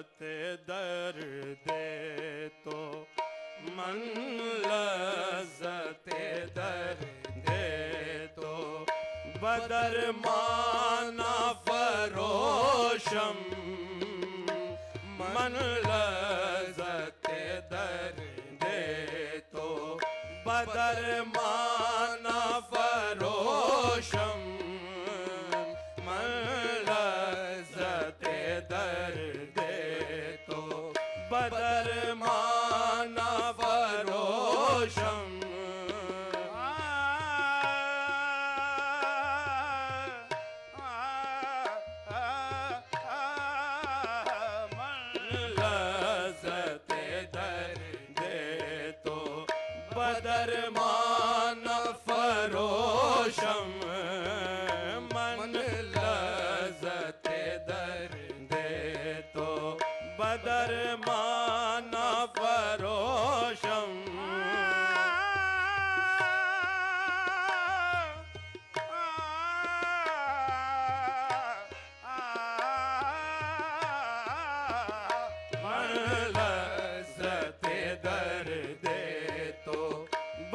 लज़्ज़त दर्द तो मन लज़्ज़त दर्द तो बदर माना फरोशम मन लज़्ज़त दर्द तो बदर माना फरोशम मन लज़्ज़त दर्द तो बदर माना फरोशम बदर माना फरोशम मन लज़्ज़त दर्द तो बदर माना फरोशम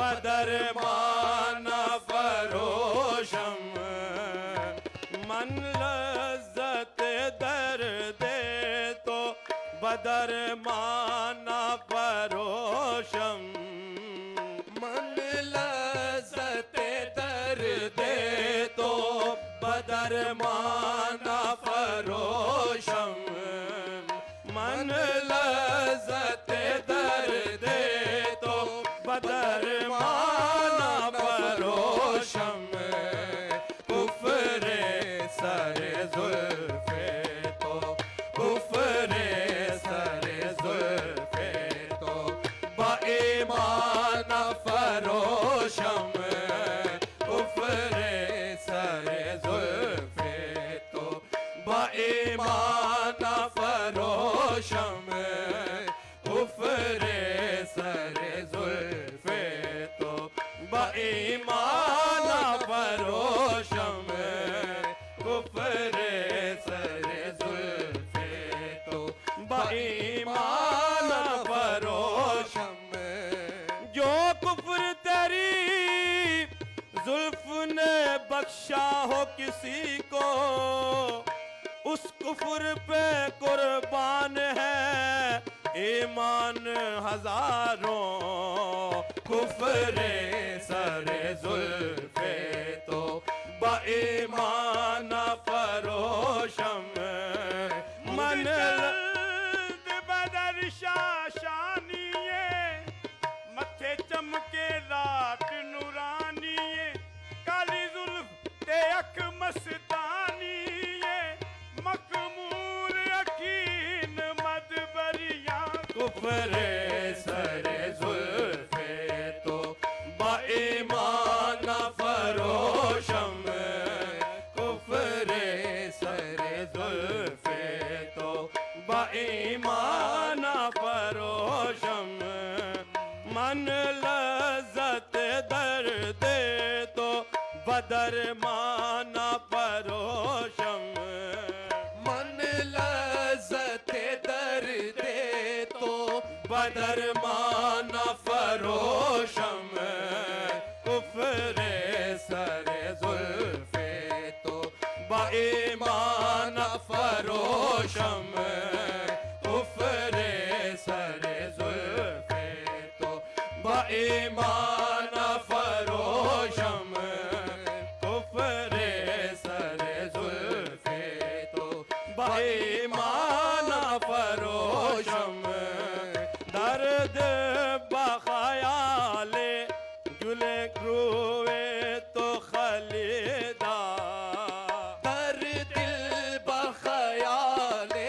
बदर माना फरोशम मन लज़्ज़त दर्द तो बदर माना फरोशम मन लज़्ज़त दर्द तो बदर माना फरोशम मन लज़्ज़त दर्द तो बदर माना फरोशम कुफ्रे सरे जुल्फे तो कुफ्रे सरे जुल्फे तो बाईमाना फरोशम कुफ्रे सरे जुल्फे तो बाईमाना फरोशम कुफ्रे सरे जुल्फे तो बाईमाना फरोशम कुफ्रे सरे जुल्फे तो बाईमाना फरोशम जो कुफ्र तेरी जुल्फ ने बख्शा हो किसी को उस कुफ्र पे कुर्बान है ईमान हजारों कुफ्रे सरे जुल्फे तो बाईमाना फरोशम मन बदर शाशानिये मथे चमके रात नूरानिये काली जुल्फ ते अख मस्तानिये मकमूल यकीन मदबरिया कुफ्रे सरे जुल्फे तो बाईमाना फरोशम कुफ्रे सरे जुल्फे तो बाईमाना फरोशम मन लज़्ज़त दर्द तो बदर माना फरोशम मन लज़्ज़त दर्द तो बदर माना फरोशम कुफ्रे सरे जुल्फे तो बाईमाना फरोशम कुफ्रे सरे जुल्फे तो बाईमाना फरोशम कुफ्रे सरे जुल्फे तो बाईमाना फरोशम दर्द बख़याले गुले रोवे तो खलीदा दर्द बख़याले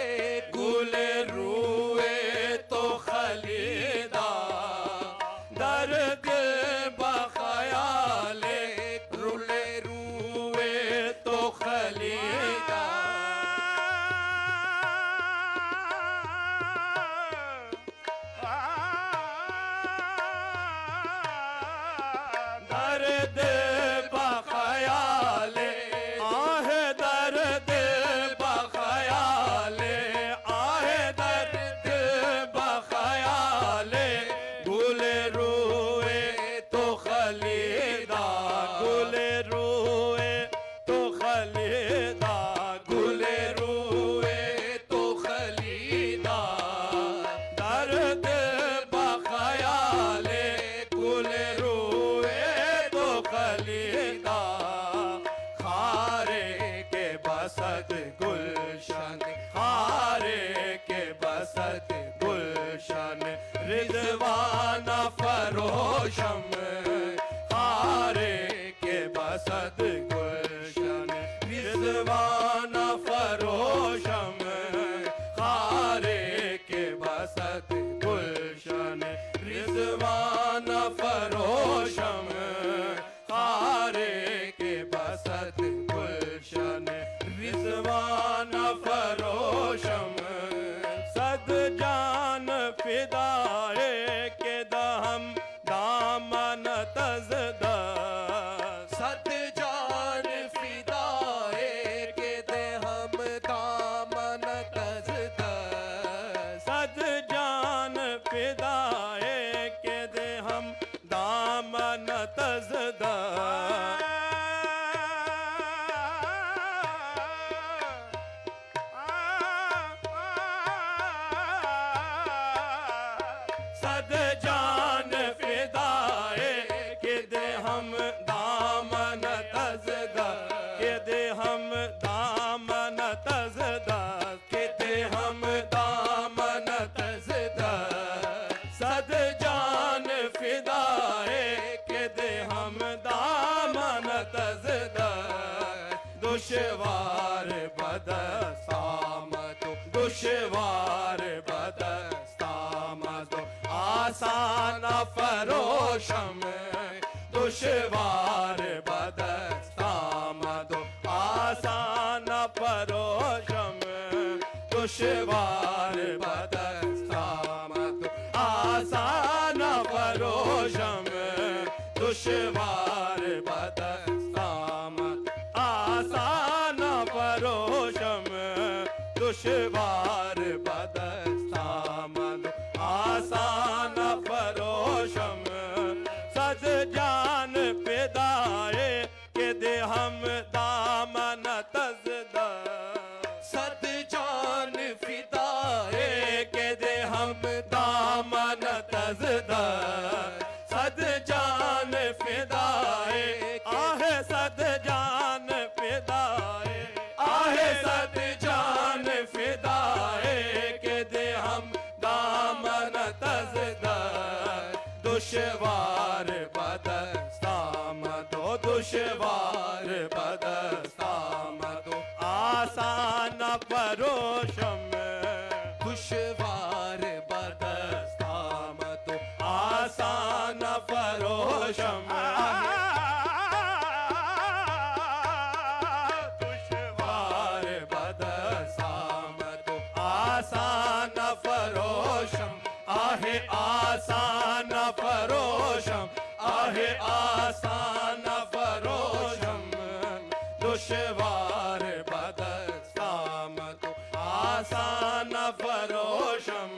फरोशम खारे के बसत गुलशन रिजवाना फरोशम खारे के बसत गुलशन रिजवाना फरोशम खारे के बसत गुलशन रिजवाना फरोशम सद जान फिदाए के दहम दामन तज़दा सद जान फिदाए के दहम दामन तज़दा सद जान फिदाए के दहम दामन तज़दा सद जान फिदाए के दे हम दामन तज़दा के दे हम दामन तज़दा के दे हम दामन तज़दा सद जान फिदाए के दे हम दामन तज़दा दुश्वार बदस्तामत दुश्वार बदस्तामत आसान फरोशम दुश्वार बदस्तामत आसान फरोशम दुश्वार बदस्तामत आसान फरोशम दुश्वार बदस्तामत आसान फरोशम दुश्वार बदस्तामत आसान फरोशम सद जान फिदाए के दे हम दामन तज़दा सद जान फिदाए के दे हम दामन तज़दा सद जान फिदाए आहे सद जान फिदाए आहे सद जान फिदाए के दे हम दामन तज़दा दुश्वार बदस्तामत दुश्वार बदस्तामत आसान फरोशम दुश्वार बदस्तामत आसान फरोशम दुश्वार बदस्तामत आसान फरोशम आहे आसान फरोशम आहे आसान फरोशम दुश्वार बदस्तामत आसान फरोशम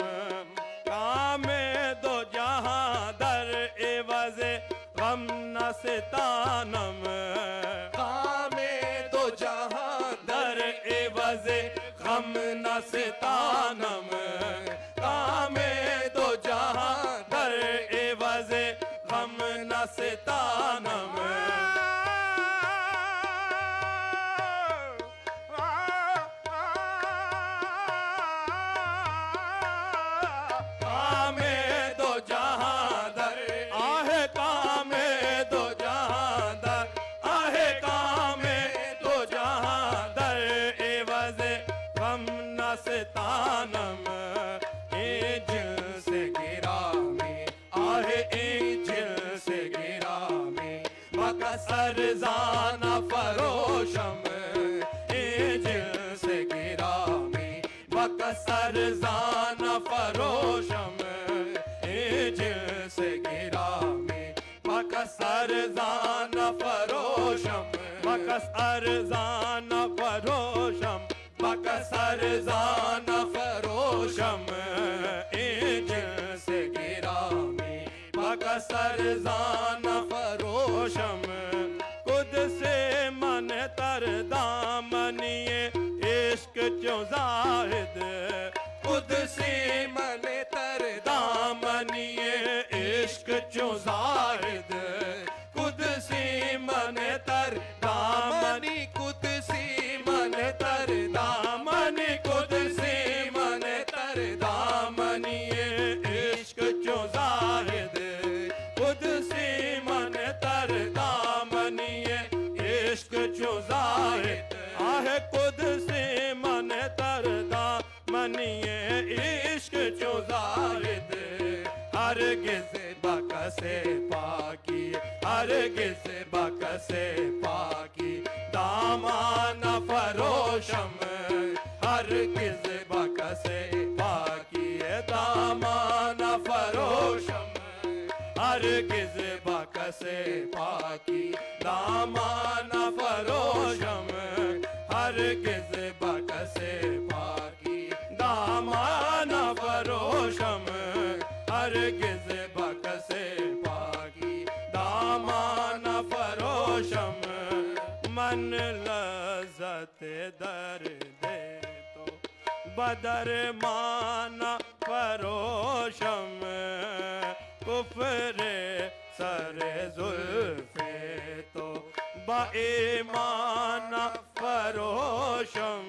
कामे दो जहां दर एवज़े गम न सितानम कामे दो जहां दर एवज़े गम न सितानम कामे दो जहां दर एवज़े गम न सितानम कामे दो जहां दर आहे कामे दो जहां दर आहे कामे दो जहां दर एवज़े गम न सितानम ए जिल से गिरा में आहे ए जिल से गिरा में बकसर जाना फरोशम ए जिल से गिरा में बकसर जाना फरोशम ए जिल से गिरा में बकसर जाना फरोशम बकसर जाना फरोशम बकसर जाना फरोशम ए जिल से गिरा में बकसर जाना फरोशम खुद से मन तर दामनिए इश्क चो जाहिद खुद से मन तर दामनिए इश्क चो जाहिद खुद से मन तर दामनी खुद से मन तर दामनी खुद से मन तर दामनिए इश्क चो जाहिद खुद मनिए इश्क चुजारिद हरगिज बकसे पाकी हरगिज बकसे पाकी दामान फरोशम हरगिज बकसे पाकी दामान फरोशम हरगिज बकसे पाकी दामान फरोशम हरगिज बकसे पाकी दामान फरोशम हरगिज बकसे पाकी दामान फरोशम मन लज़्ज़त दर्द तो बदर माना फरोशम कुफ्र सरे जुल्फे तो बाईमान फरोशम